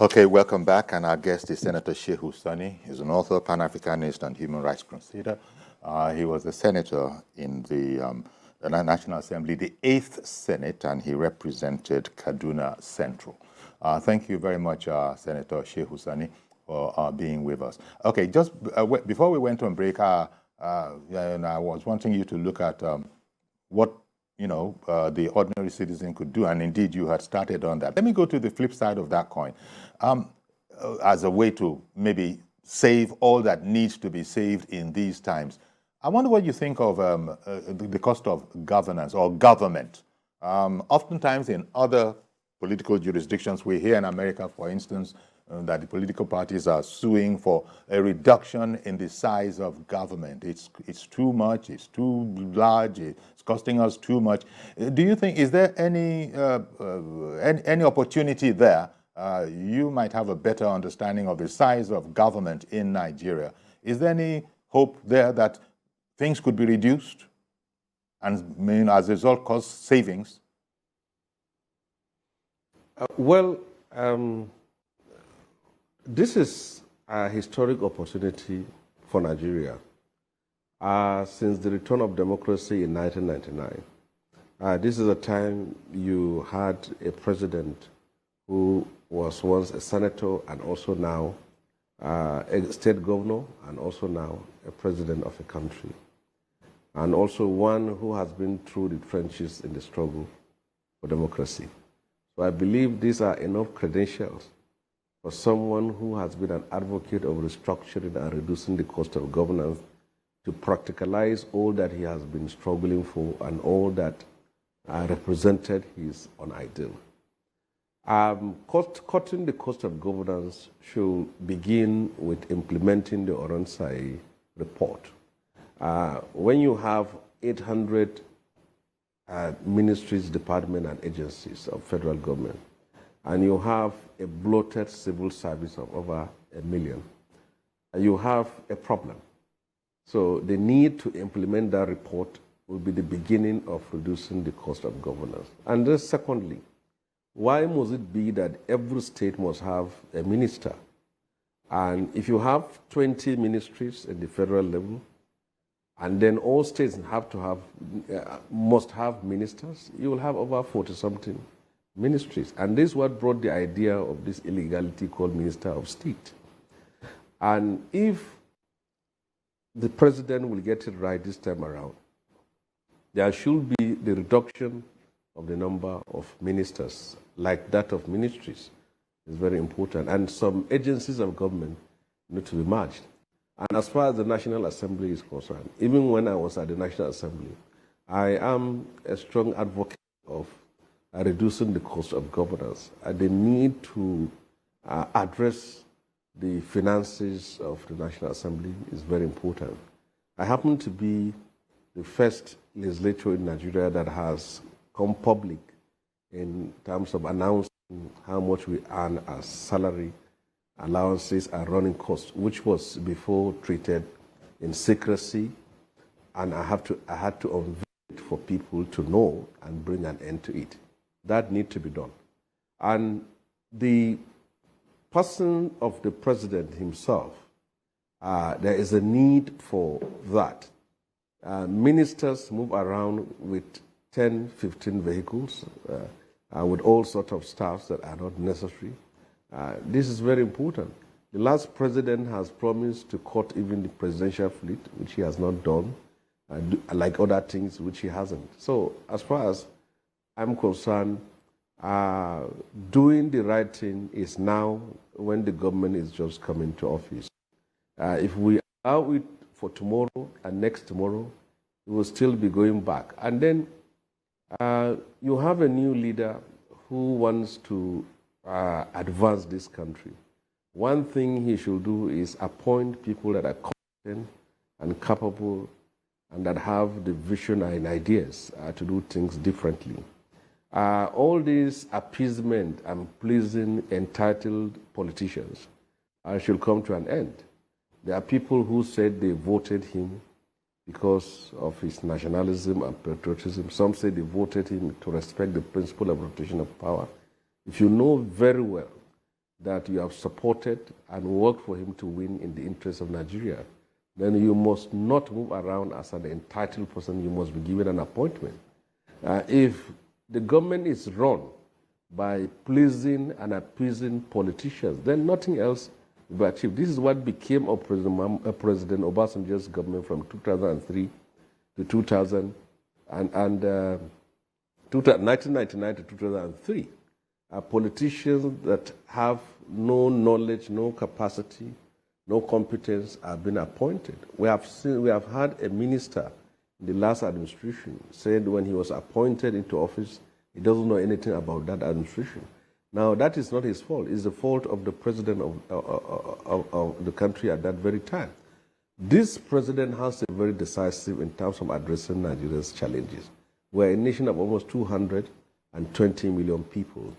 Okay, welcome back. And our guest is Senator Shehu Sani. He's an author, Pan-Africanist, and human rights crusader. He was a senator in the National Assembly, the 8th Senate, and he represented Kaduna Central. Thank you very much, Senator Shehu Sani, for being with us. Okay, just before we went on break, I was wanting you to look at what the ordinary citizen could do, and indeed you had started on that. Let me go to the flip side of that coin. As a way to maybe save all that needs to be saved in these times, I wonder what you think of the cost of governance or government. Oftentimes in other political jurisdictions, we hear in America, for instance, that the political parties are suing for a reduction in the size of government. It's too much, it's too large, it's costing us too much. Do you think, is there any opportunity there? You might have a better understanding of the size of government in Nigeria. Is there any hope there that things could be reduced and as a result cause savings? This is a historic opportunity for Nigeria. Since the return of democracy in 1999, this is a time you had a president who was once a senator and also now a state governor and also now a president of a country, and also one who has been through the trenches in the struggle for democracy. So I believe these are enough credentials for someone who has been an advocate of restructuring and reducing the cost of governance to practicalize all that he has been struggling for and all that represented his own ideal. Cutting the cost of governance should begin with implementing the Oransai report. When you have 800 ministries, departments, and agencies of federal government, and you have a bloated civil service of over 1 million, you have a problem. So the need to implement that report will be the beginning of reducing the cost of governance. And then secondly, why must it be that every state must have a minister? And if you have 20 ministries at the federal level, and then all states must have ministers, you will have over 40-something ministries. And this is what brought the idea of this illegality called Minister of State. And if the president will get it right this time around, there should be the reduction of the number of ministers, like that of ministries. It's very important. And some agencies of government need to be merged. And as far as the National Assembly is concerned, even when I was at the National Assembly, I am a strong advocate of reducing the cost of governance. And the need to address the finances of the National Assembly is very important. I happen to be the first legislature in Nigeria that has come public in terms of announcing how much we earn as salary, allowances, and running costs, which was before treated in secrecy, and I had to unveil it for people to know and bring an end to it. That needs to be done. And the person of the president himself, there is a need for that. Ministers move around with 10, 15 vehicles, with all sorts of staffs that are not necessary. This is very important. The last president has promised to cut even the presidential fleet, which he has not done, like other things which he hasn't. So as far as I'm concerned, doing the right thing is now when the government is just coming to office. If we allow it for tomorrow and next tomorrow, we will still be going back. And then you have a new leader who wants to advance this country. One thing he should do is appoint people that are competent and capable and that have the vision and ideas to do things differently. All these appeasement and pleasing entitled politicians should come to an end. There are people who said they voted him because of his nationalism and patriotism. Some say they voted him to respect the principle of rotation of power. If you know very well, that you have supported and worked for him to win in the interest of Nigeria, then you must not move around as an entitled person. You must be given an appointment. If the government is run by pleasing and appeasing politicians, then nothing else will be achieved. This is what became of President Obasanjo's government from 2003 to 1999 to 2003. Politicians that have no knowledge, no capacity, no competence have been appointed. We have had a minister in the last administration said when he was appointed into office, he doesn't know anything about that administration. Now, that is not his fault. It's the fault of the president of the country at that very time. This president has a very decisive in terms of addressing Nigeria's challenges. We're a nation of almost 220 million people,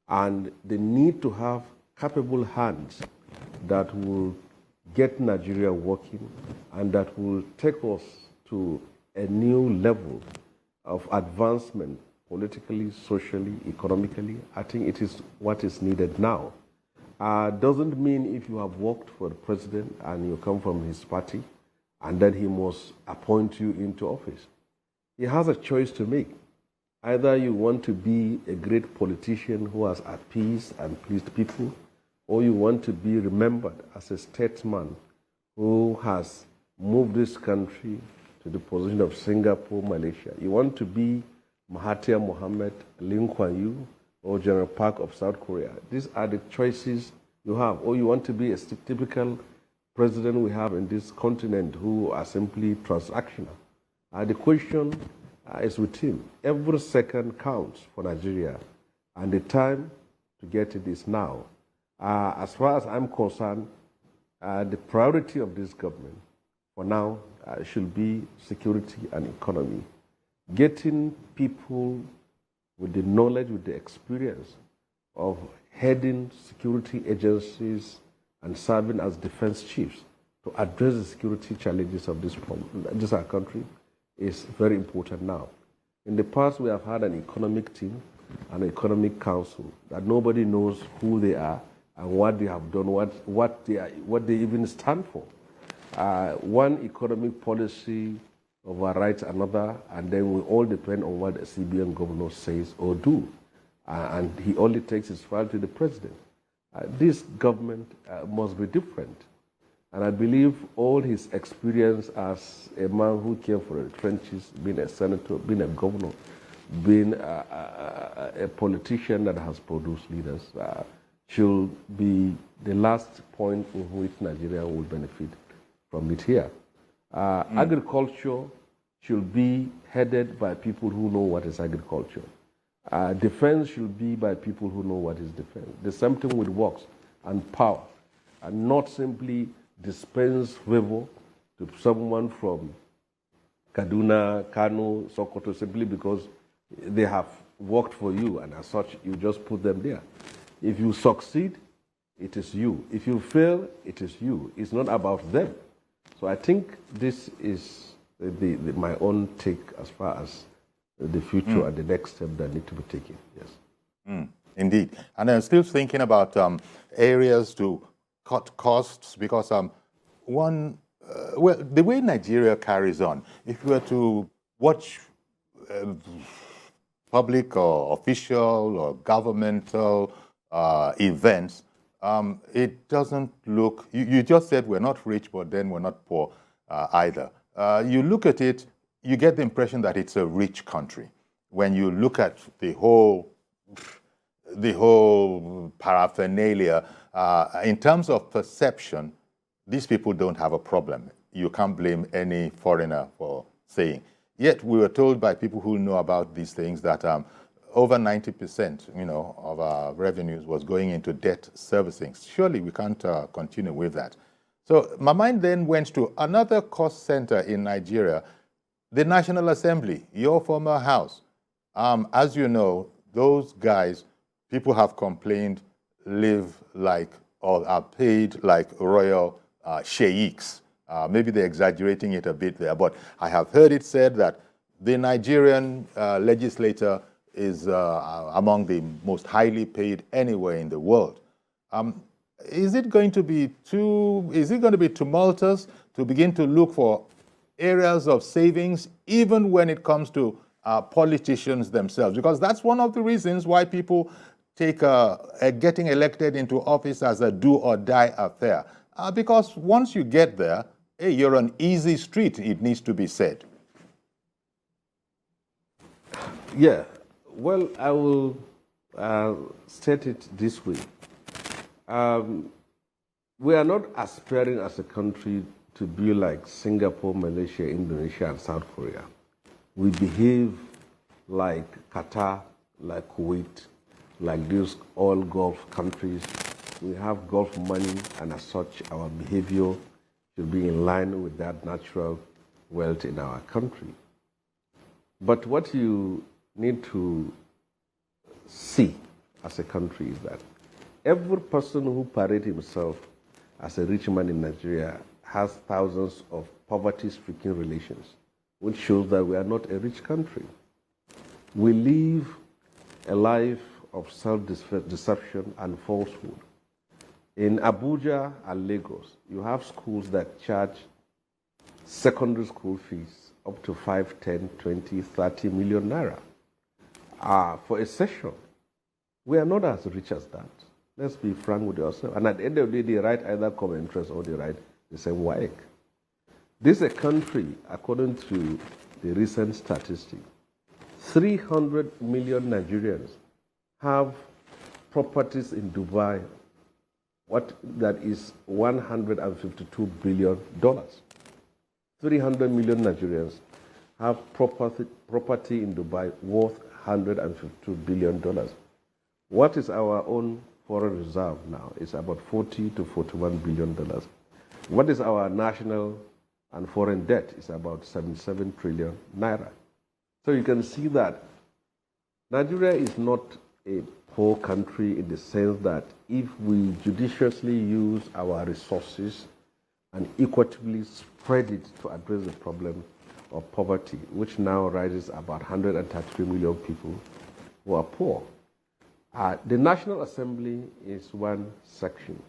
and the need to have capable hands that will get Nigeria working and that will take us to a new level of advancement politically, socially, economically. I think it is what is needed now. Doesn't mean if you have worked for the president and you come from his party and then he must appoint you into office. He has a choice to make. Either you want to be a great politician who has appeased and pleased people, or you want to be remembered as a statesman who has moved this country to the position of Singapore, Malaysia. You want to be Mahathir Mohamad, Lee Kuan Yew, or General Park of South Korea. These are the choices you have. Or you want to be a typical president we have in this continent who are simply transactional. The question is with him. Every second counts for Nigeria, and the time to get it is now. As far as I'm concerned, the priority of this government for now should be security and economy. Getting people with the knowledge, with the experience of heading security agencies and serving as defense chiefs to address the security challenges of this our country is very important now. In the past, we have had an economic team, an economic council, that nobody knows who they are and what they have done, what they even stand for. One economic policy overrides another, and then we all depend on what the CBN governor says or do. And he only takes his file to the president. This government must be different. And I believe all his experience as a man who came from the trenches, being a senator, being a governor, being a politician that has produced leaders, should be the last point in which Nigeria will benefit from it here. Agriculture should be headed by people who know what is agriculture. Defense should be by people who know what is defense. The same thing with works and power, and not simply dispense favor to someone from Kaduna, Kano, Sokoto, simply because they have worked for you, and as such, you just put them there. If you succeed, it is you. If you fail, it is you. It's not about them. So I think this is my own take as far as the future and the next step that need to be taken. Yes. Indeed. And I'm still thinking about areas to cut costs, because well, the way Nigeria carries on, if you were to watch public or official or governmental events, it doesn't look, you just said we're not rich, but then we're not poor either. You look at it, you get the impression that it's a rich country. When you look at the whole paraphernalia, in terms of perception, these people don't have a problem. You can't blame any foreigner for saying. Yet we were told by people who know about these things that over 90%, of our revenues was going into debt servicing. Surely we can't continue with that. So my mind then went to another cost center in Nigeria, the National Assembly, your former house. As you know, those guys, people have complained, live like, or are paid like royal sheikhs. Maybe they're exaggerating it a bit there, but I have heard it said that the Nigerian legislator is among the most highly paid anywhere in the world. Is it going to be tumultuous to begin to look for areas of savings, even when it comes to politicians themselves? Because that's one of the reasons why people take getting elected into office as a do-or-die affair. Because once you get there, hey, you're on easy street, it needs to be said. Yeah, well, I will state it this way. We are not aspiring as a country to be like Singapore, Malaysia, Indonesia, and South Korea. We behave like Qatar, like Kuwait, like these oil Gulf countries. We have Gulf money, and as such, our behavior should be in line with that natural wealth in our country. But what you need to see as a country is that every person who parades himself as a rich man in Nigeria has thousands of poverty-stricken relations, which shows that we are not a rich country. We live a life of self-deception and falsehood. In Abuja and Lagos, you have schools that charge secondary school fees up to 5, 10, 20, 30 million naira for a session. We are not as rich as that. Let's be frank with ourselves. And at the end of the day, they write either common interest or they write the same WAEC. This is a country, according to the recent statistic, 300 million Nigerians have properties in Dubai, that is $152 billion. 300 million Nigerians have property in Dubai worth $152 billion. What is our own foreign reserve now? It's about $40 to $41 billion. What is our national and foreign debt? It's about 77 trillion naira. So you can see that Nigeria is not a poor country in the sense that if we judiciously use our resources and equitably spread it to address the problem of poverty, which now rises about 133 million people who are poor. The National Assembly is one section.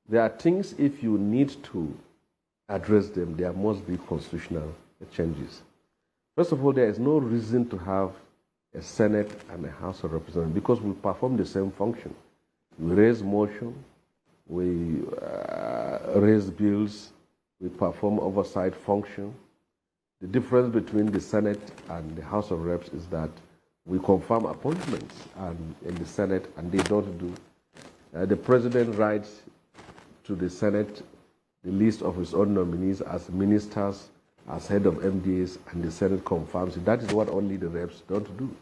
There are things, if you need to address them, there must be constitutional changes. First of all, there is no reason to have a Senate and a House of Representatives because we perform the same function. We raise motion, we raise bills, we perform oversight function. The difference between the Senate and the House of Reps is that we confirm appointments in the Senate, and they don't do. The President writes to the Senate the list of his own nominees as ministers, as head of MDAs, and the Senate confirms it. That is what only the reps don't do.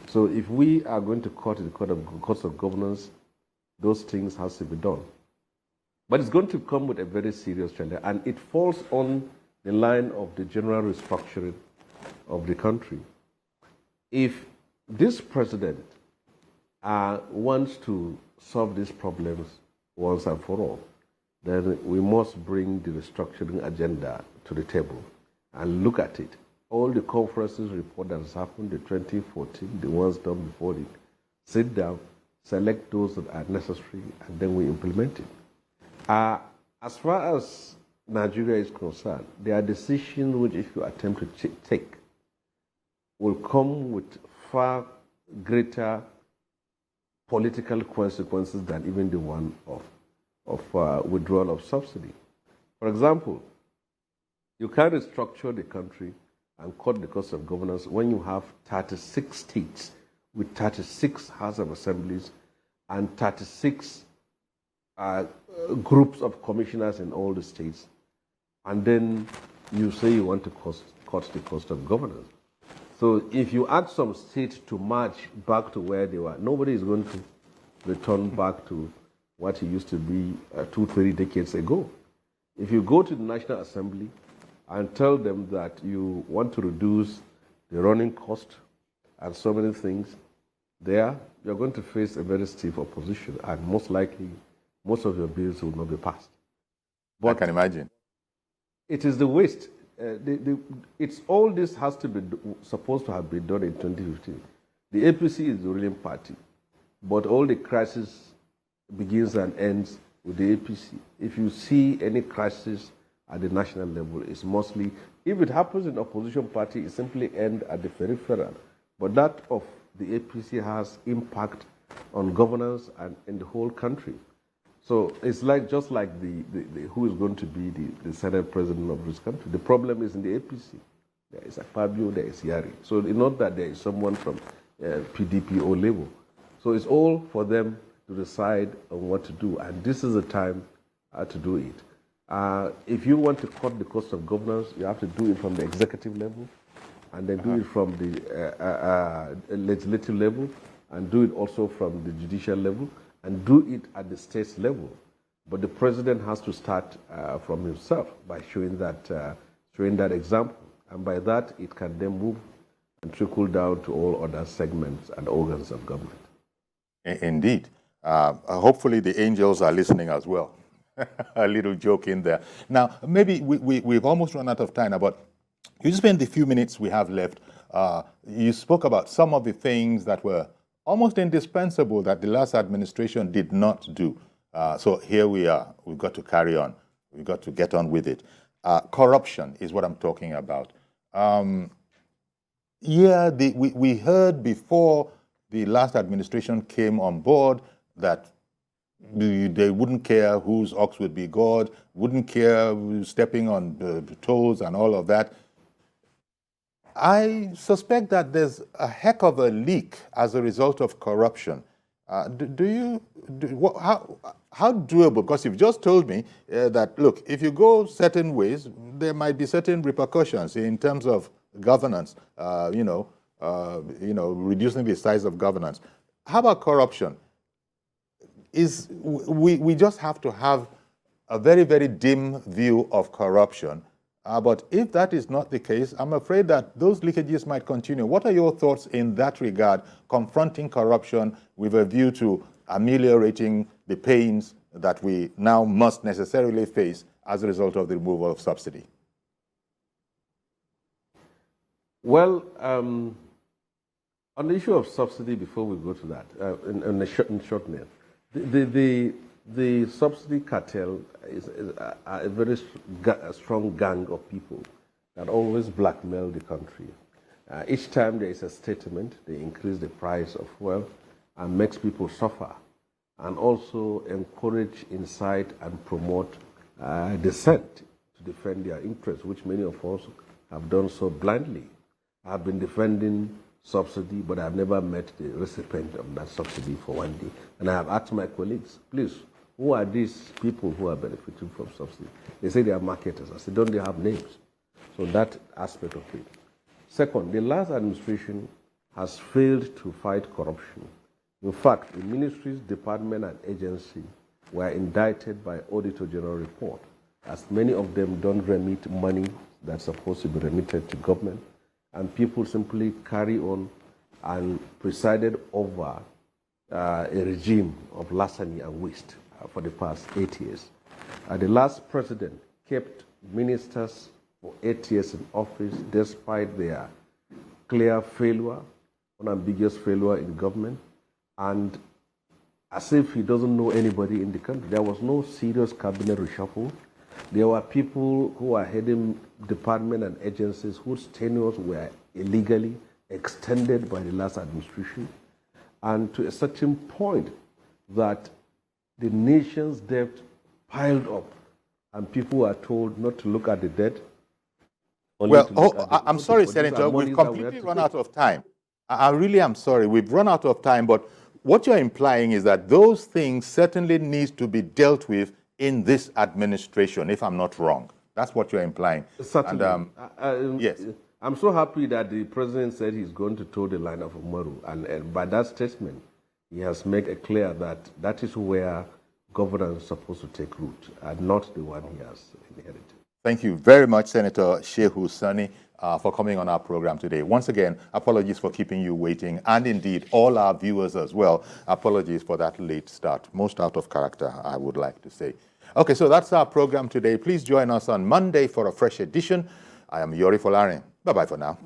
So if we are going to court the courts of governance, those things has to be done. But it's going to come with a very serious challenge, and it falls on the line of the general restructuring of the country. If this president wants to solve these problems once and for all, then we must bring the restructuring agenda to the table and look at it. All the conferences report that has happened in 2014, the ones done before it, sit down, select those that are necessary, and then we implement it. As far as Nigeria is concerned, there are decisions which, if you attempt to take, will come with far greater political consequences than even the one of withdrawal of subsidy. For example, you can't restructure the country and cut the cost of governance when you have 36 states with 36 House of Assemblies and 36 groups of commissioners in all the states, and then you say you want to cut the cost of governance. So if you ask some states to march back to where they were, nobody is going to return back to what it used to be 2-3 decades ago. If you go to the National Assembly and tell them that you want to reduce the running cost and so many things, you're going to face a very stiff opposition, and most likely, most of your bills will not be passed. But I can imagine. It is the waste. It's all this has to be supposed to have been done in 2015. The APC is the ruling party, but all the crises begins and ends with the APC. If you see any crisis at the national level, it's mostly, if it happens in opposition party, it simply ends at the peripheral. But that of the APC has impact on governance and in the whole country. So it's like just like who is going to be the Senate president of this country. The problem is in the APC. There is Akpabio, there is Yari. So it's not that there is someone from PDP or Labour. So it's all for them to decide on what to do, and this is the time to do it. If you want to cut the cost of governance, you have to do it from the executive level, and then do it from the legislative level, and do it also from the judicial level, and do it at the state level. But the president has to start from himself by showing that example, and by that it can then move and trickle down to all other segments and organs of government. Indeed. Hopefully the angels are listening as well. A little joke in there. Now, maybe we've almost run out of time, but you spend the few minutes we have left. You spoke about some of the things that were almost indispensable that the last administration did not do. So here we are. We've got to carry on. We've got to get on with it. Corruption is what I'm talking about. We heard before the last administration came on board that they wouldn't care whose ox would be gored, wouldn't care who's stepping on the toes and all of that. I suspect that there's a heck of a leak as a result of corruption. How doable? Because you've just told me that, look, if you go certain ways, there might be certain repercussions in terms of governance, reducing the size of governance. How about corruption? We just have to have a very, very dim view of corruption. But if that is not the case, I'm afraid that those leakages might continue. What are your thoughts in that regard, confronting corruption with a view to ameliorating the pains that we now must necessarily face as a result of the removal of subsidy? Well, on the issue of subsidy, before we go to that, in short name, the subsidy cartel is a very strong gang of people that always blackmail the country. Each time there is a statement, they increase the price of fuel and makes people suffer, and also encourage, incite, and promote dissent to defend their interests, which many of us have done so blindly. I have been defending subsidy, but I've never met the recipient of that subsidy for one day. And I have asked my colleagues, please, who are these people who are benefiting from subsidy? They say they are marketers. I said, don't they have names? So that aspect of it. Second, the last administration has failed to fight corruption. In fact, the ministries, department, and agency were indicted by Auditor General report, as many of them don't remit money that's supposed to be remitted to government, and people simply carry on and presided over a regime of larceny and waste for the past 8 years. The last president kept ministers for 8 years in office despite their clear failure, unambiguous failure in government, and as if he doesn't know anybody in the country. There was no serious cabinet reshuffle. There were people who are heading department and agencies whose tenures were illegally extended by the last administration, and to a certain point that the nation's debt piled up, and people are told not to look at the debt. I'm sorry, Senator, we've completely run out of time. I really am sorry. We've run out of time, but what you're implying is that those things certainly need to be dealt with in this administration, if I'm not wrong. That's what you're implying. Certainly. And, yes. I'm so happy that the president said he's going to toe the line of Umaru, and by that statement, he has made it clear that that is where governance is supposed to take root, and not the one he has inherited. Thank you very much, Senator Shehu Sani, for coming on our program today. Once again, apologies for keeping you waiting, and indeed all our viewers as well. Apologies for that late start. Most out of character, I would like to say. Okay, so that's our program today. Please join us on Monday for a fresh edition. I am Yori Folarin. Bye-bye for now.